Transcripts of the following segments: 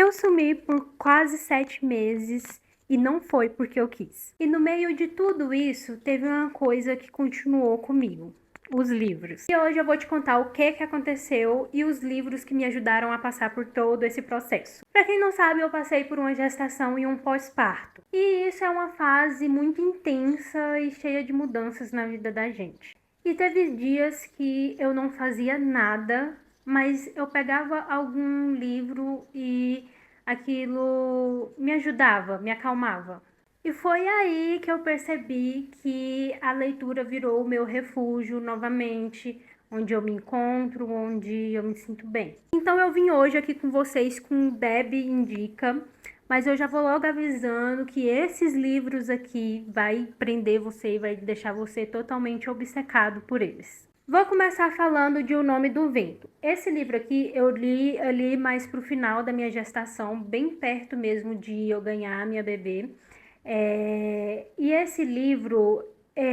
Eu sumi por quase 7 meses e não foi porque eu quis. E no meio de tudo isso, teve uma coisa que continuou comigo: os livros. E hoje eu vou te contar o que aconteceu e os livros que me ajudaram a passar por todo esse processo. Para quem não sabe, eu passei por uma gestação e um pós-parto. E isso é uma fase muito intensa e cheia de mudanças na vida da gente. E teve dias que eu não fazia nada, mas eu pegava algum livro e aquilo me ajudava, me acalmava. E foi aí que eu percebi que a leitura virou o meu refúgio novamente, onde eu me encontro, onde eu me sinto bem. Então eu vim hoje aqui com vocês com Deb Indica, mas eu já vou logo avisando que esses livros aqui vai prender você e vai deixar você totalmente obcecado por eles. Vou começar falando de O Nome do Vento. Esse livro aqui eu li ali mais pro final da minha gestação, bem perto mesmo de eu ganhar a minha bebê. E esse livro,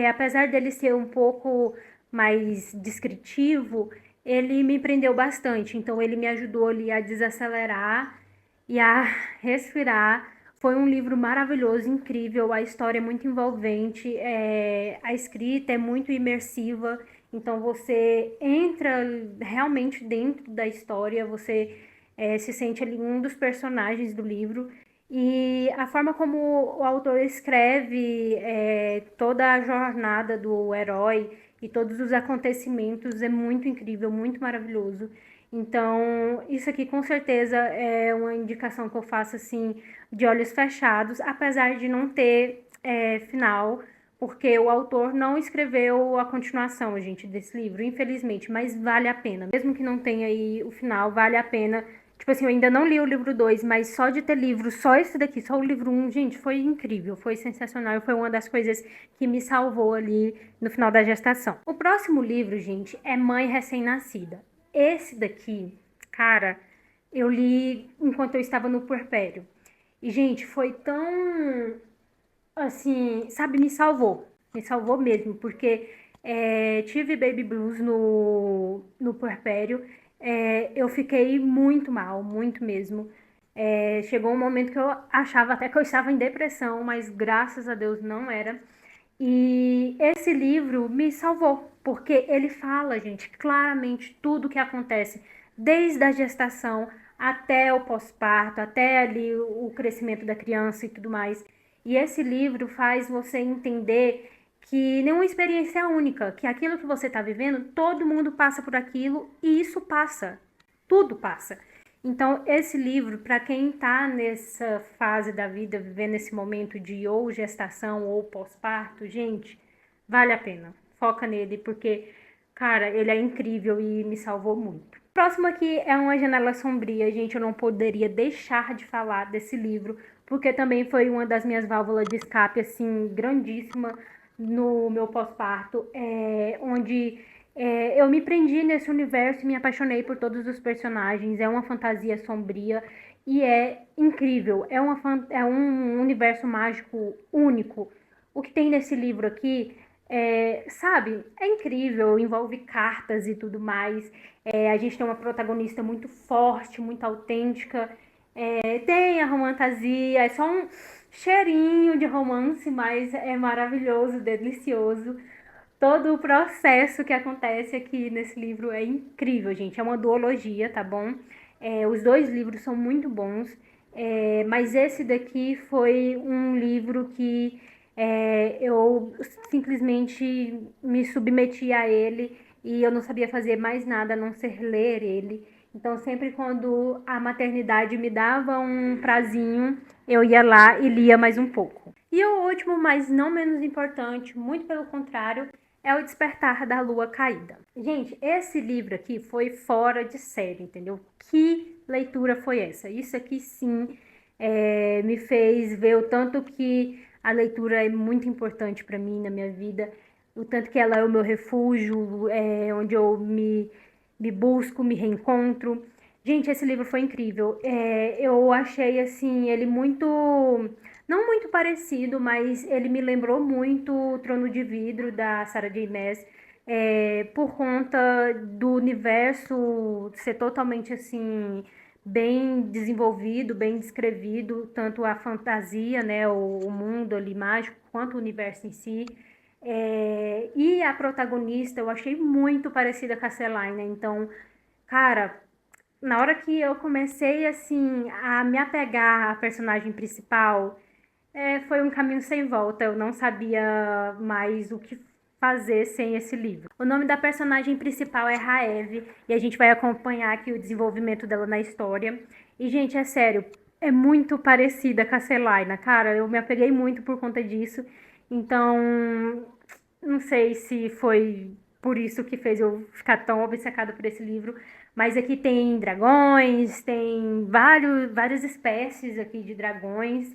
apesar dele ser um pouco mais descritivo, ele me prendeu bastante. Então ele me ajudou ali a desacelerar e a respirar. Foi um livro maravilhoso, incrível, a história é muito envolvente, a escrita é muito imersiva, então você entra realmente dentro da história, você se sente ali um dos personagens do livro. E a forma como o autor escreve toda a jornada do herói e todos os acontecimentos é muito incrível, muito maravilhoso. Então, isso aqui com certeza é uma indicação que eu faço assim de olhos fechados, apesar de não ter final, porque o autor não escreveu a continuação, gente, desse livro, infelizmente, mas vale a pena. Mesmo que não tenha aí o final, vale a pena. Tipo assim, eu ainda não li o livro 2, mas só de ter livro, só esse daqui, só o livro 1, gente, foi incrível, foi sensacional, foi uma das coisas que me salvou ali no final da gestação. O próximo livro, gente, é Mãe Recém-Nascida. Esse daqui, cara, eu li enquanto eu estava no puerpério. E, gente, foi tão, assim, sabe, me salvou. Me salvou mesmo, porque tive baby blues no puerpério. Eu fiquei muito mal, muito mesmo. Chegou um momento que eu achava até que eu estava em depressão, mas graças a Deus não era. E esse livro me salvou, porque ele fala, gente, claramente tudo o que acontece, desde a gestação até o pós-parto, até ali o crescimento da criança e tudo mais. E esse livro faz você entender que nenhuma experiência é única, que aquilo que você está vivendo, todo mundo passa por aquilo e isso passa. Tudo passa. Então, esse livro, para quem está nessa fase da vida, vivendo esse momento de ou gestação ou pós-parto, gente, vale a pena. Foca nele, porque, cara, ele é incrível e me salvou muito. Próximo aqui é Uma Janela Sombria. Gente, eu não poderia deixar de falar desse livro, porque também foi uma das minhas válvulas de escape, assim, grandíssima no meu pós-parto, onde eu me prendi nesse universo e me apaixonei por todos os personagens. É uma fantasia sombria e é incrível. É um universo mágico único. O que tem nesse livro aqui, sabe, é incrível. Envolve cartas e tudo mais. A gente tem uma protagonista muito forte, muito autêntica. Tem a romantasia, é só um cheirinho de romance, mas é maravilhoso, delicioso. Todo o processo que acontece aqui nesse livro é incrível, gente. É uma duologia, tá bom? Os dois livros são muito bons, mas esse daqui foi um livro que eu simplesmente me submeti a ele e eu não sabia fazer mais nada a não ser ler ele. Então, sempre quando a maternidade me dava um prazinho, eu ia lá e lia mais um pouco. E o último, mas não menos importante, muito pelo contrário, é O Despertar da Lua Caída. Gente, esse livro aqui foi fora de série, entendeu? Que leitura foi essa? Isso aqui sim me fez ver o tanto que a leitura é muito importante para mim na minha vida, o tanto que ela é o meu refúgio, onde eu me busco, me reencontro. Gente, esse livro foi incrível. Eu achei assim ele muito, não muito parecido, mas ele me lembrou muito o Trono de Vidro da Sarah J. Maas, por conta do universo ser totalmente assim bem desenvolvido, bem descrevido, tanto a fantasia, né, o mundo ali mágico, quanto o universo em si. E a protagonista eu achei muito parecida com a Selina, então, cara, na hora que eu comecei, assim, a me apegar à personagem principal, foi um caminho sem volta. Eu não sabia mais o que fazer sem esse livro. O nome da personagem principal é Raeve e a gente vai acompanhar aqui o desenvolvimento dela na história. E, gente, é sério, é muito parecida com a Selina, cara. Eu me apeguei muito por conta disso. Então, não sei se foi por isso que fez eu ficar tão obcecada por esse livro, mas aqui tem dragões, tem várias espécies aqui de dragões.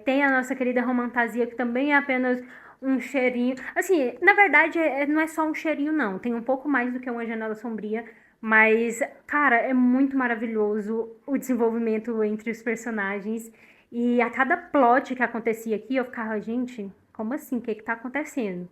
Tem a nossa querida Romantasia, que também é apenas um cheirinho. Assim, na verdade, não é só um cheirinho, não. Tem um pouco mais do que uma janela sombria. Mas, cara, é muito maravilhoso o desenvolvimento entre os personagens. E a cada plot que acontecia aqui, eu ficava, gente, como assim? O que tá acontecendo?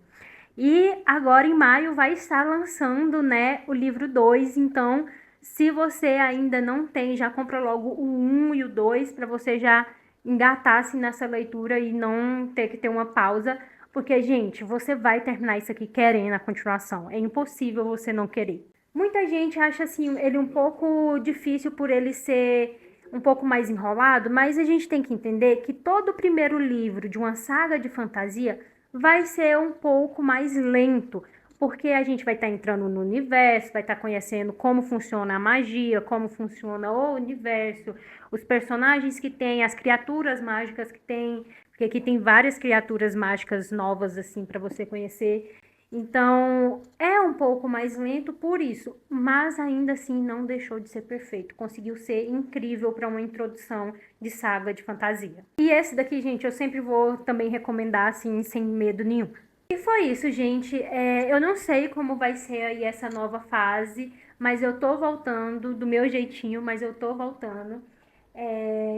E agora em maio vai estar lançando, né, o livro 2. Então, se você ainda não tem, já compra logo o 1 e o 2 para você já engatar assim, nessa leitura e não ter que ter uma pausa, porque, gente, você vai terminar isso aqui querendo a continuação. É impossível você não querer. Muita gente acha assim ele um pouco difícil por ele ser um pouco mais enrolado, mas a gente tem que entender que todo o primeiro livro de uma saga de fantasia vai ser um pouco mais lento, porque a gente vai estar entrando no universo, vai estar conhecendo como funciona a magia, como funciona o universo, os personagens que tem, as criaturas mágicas que tem, porque aqui tem várias criaturas mágicas novas assim para você conhecer. Então, é um pouco mais lento por isso, mas ainda assim não deixou de ser perfeito. Conseguiu ser incrível para uma introdução de saga de fantasia. E esse daqui, gente, eu sempre vou também recomendar, assim, sem medo nenhum. E foi isso, gente. Eu não sei como vai ser aí essa nova fase, mas eu tô voltando do meu jeitinho, mas eu tô voltando.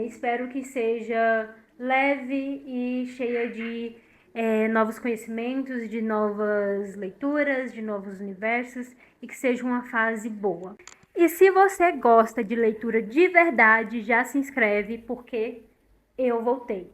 Espero que seja leve e cheia de novos conhecimentos, de novas leituras, de novos universos e que seja uma fase boa. E se você gosta de leitura de verdade, já se inscreve porque eu voltei.